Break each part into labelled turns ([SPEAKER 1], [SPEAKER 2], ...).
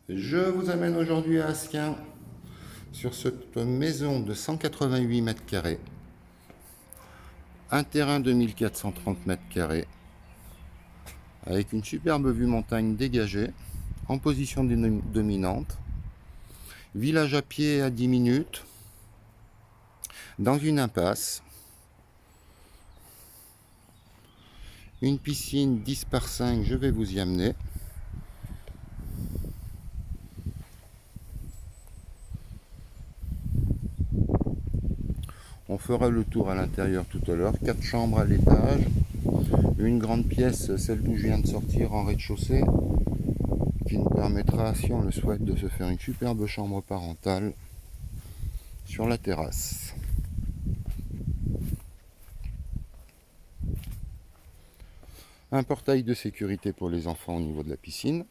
[SPEAKER 1] Je vous amène aujourd'hui à Asquin sur cette maison de 188 mètres carrés, un terrain de 1430 mètres carrés, avec une superbe vue montagne dégagée, en position dominante, village à pied à 10 minutes, dans une impasse, une piscine 10 par 5, je vais vous y amener. On fera le tour à l'intérieur tout à l'heure. 4 chambres à l'étage, une grande pièce, celle d'où je viens de sortir, en rez-de-chaussée, qui nous permettra, si on le souhaite, de se faire une superbe chambre parentale sur la terrasse. Un portail de sécurité pour les enfants au niveau de la piscine.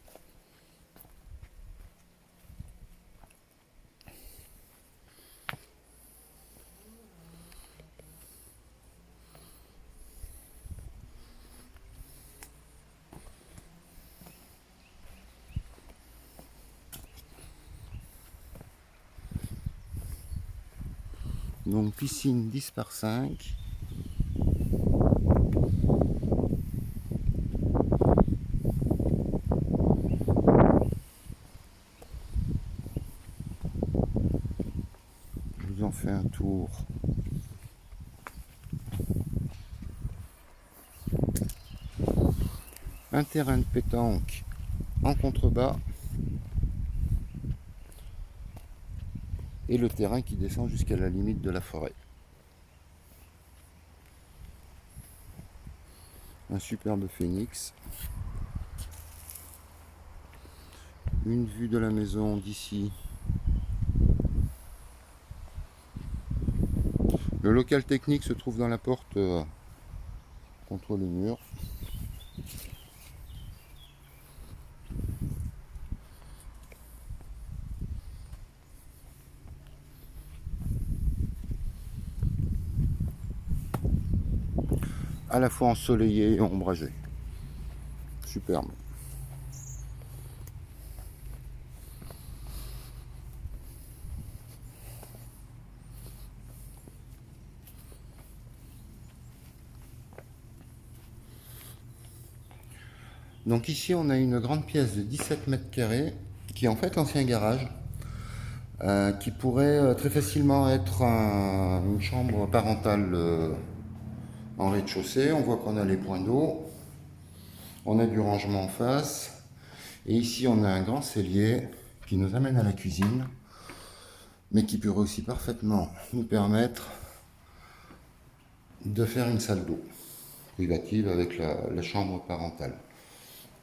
[SPEAKER 1] Donc piscine 10 par 5. Je vous en fais un tour. Un terrain de pétanque en contrebas. Et le terrain qui descend jusqu'à la limite de la forêt. Un superbe phénix. Une vue de la maison d'ici. Le local technique se trouve dans la porte contre le mur. À la fois ensoleillé et ombragé. Superbe. Donc ici on a une grande pièce de 17 mètres carrés qui est en fait l'ancien garage, qui pourrait très facilement être une chambre parentale en rez-de-chaussée. On voit qu'on a les points d'eau, on a du rangement en face, et ici on a un grand cellier qui nous amène à la cuisine, mais qui pourrait aussi parfaitement nous permettre de faire une salle d'eau privative avec la chambre parentale.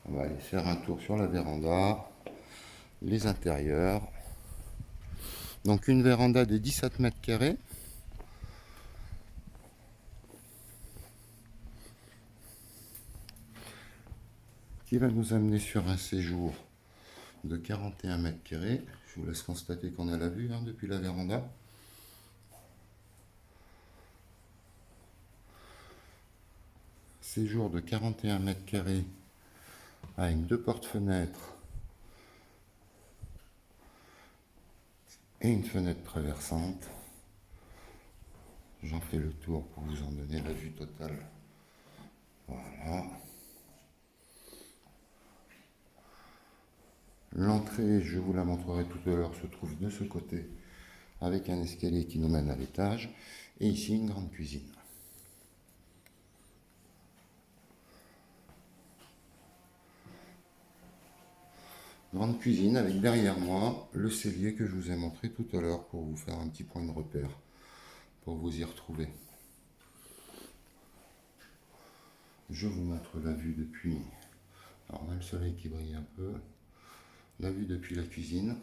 [SPEAKER 1] On va aller faire un tour sur la véranda, les intérieurs. Donc une véranda de 17 mètres carrés. Qui va nous amener sur un séjour de 41 mètres carrés. Je vous laisse constater qu'on a la vue depuis la véranda. Séjour de 41 mètres carrés avec 2 portes-fenêtres et une fenêtre traversante. J'en fais le tour pour vous en donner la vue totale. Voilà. L'entrée, je vous la montrerai tout à l'heure, se trouve de ce côté avec un escalier qui nous mène à l'étage. Et ici, une grande cuisine. Grande cuisine avec derrière moi le cellier que je vous ai montré tout à l'heure pour vous faire un petit point de repère, pour vous y retrouver. Je vous montre la vue depuis, alors on a le soleil qui brille un peu, la vue depuis la cuisine.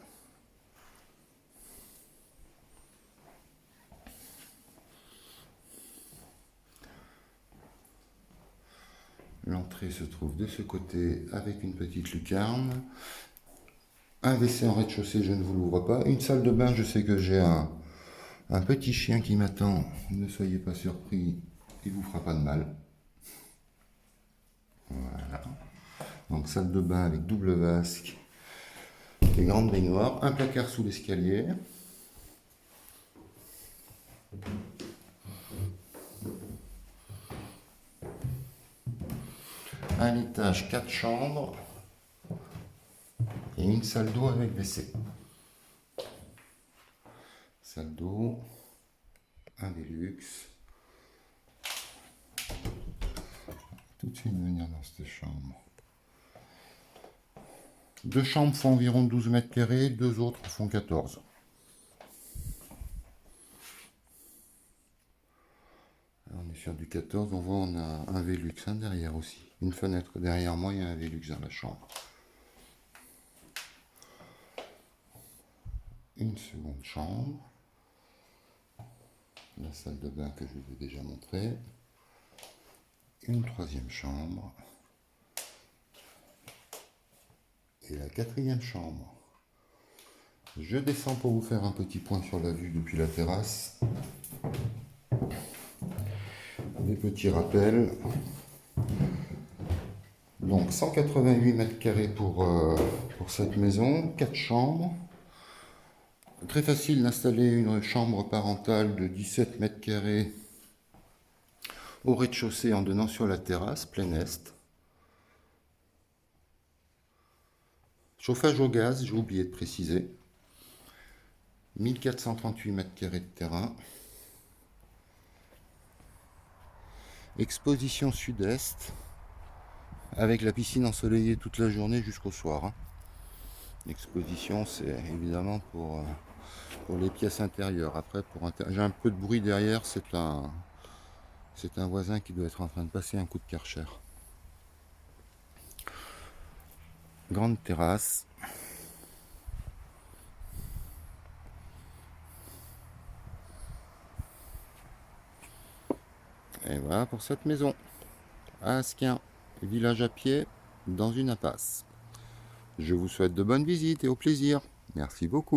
[SPEAKER 1] L'entrée se trouve de ce côté avec une petite lucarne. Un WC en rez-de-chaussée, je ne vous l'ouvre pas. Une salle de bain, je sais que j'ai un petit chien qui m'attend. Ne soyez pas surpris, il ne vous fera pas de mal. Voilà. Donc salle de bain avec double vasque les grandes baignoires, un placard sous l'escalier. À l'étage, 4 chambres et une salle d'eau avec WC. Salle d'eau, un Velux. Tout de suite venir dans cette chambre. 2 chambres font environ 12 mètres carrés, 2 autres font 14. Alors on est sur du 14, on voit on a un Velux derrière aussi. Une fenêtre derrière moi, il y a un Velux dans la chambre. Une seconde chambre. La salle de bain que je vous ai déjà montré. Une troisième chambre. Et la quatrième chambre. Je descends pour vous faire un petit point sur la vue depuis la terrasse. Des petits rappels. Donc 188 mètres carrés pour cette maison, 4 chambres. Très facile d'installer une chambre parentale de 17 mètres carrés au rez-de-chaussée en donnant sur la terrasse, plein est. Chauffage au gaz, j'ai oublié de préciser. 1438 mètres carrés de terrain. Exposition sud-est, avec la piscine ensoleillée toute la journée jusqu'au soir. L'exposition, c'est évidemment pour les pièces intérieures. Après, j'ai un peu de bruit derrière, c'est un voisin qui doit être en train de passer un coup de Karcher. Grande terrasse. Et voilà pour cette maison. À Asquin, village à pied, dans une impasse. Je vous souhaite de bonnes visites et au plaisir. Merci beaucoup.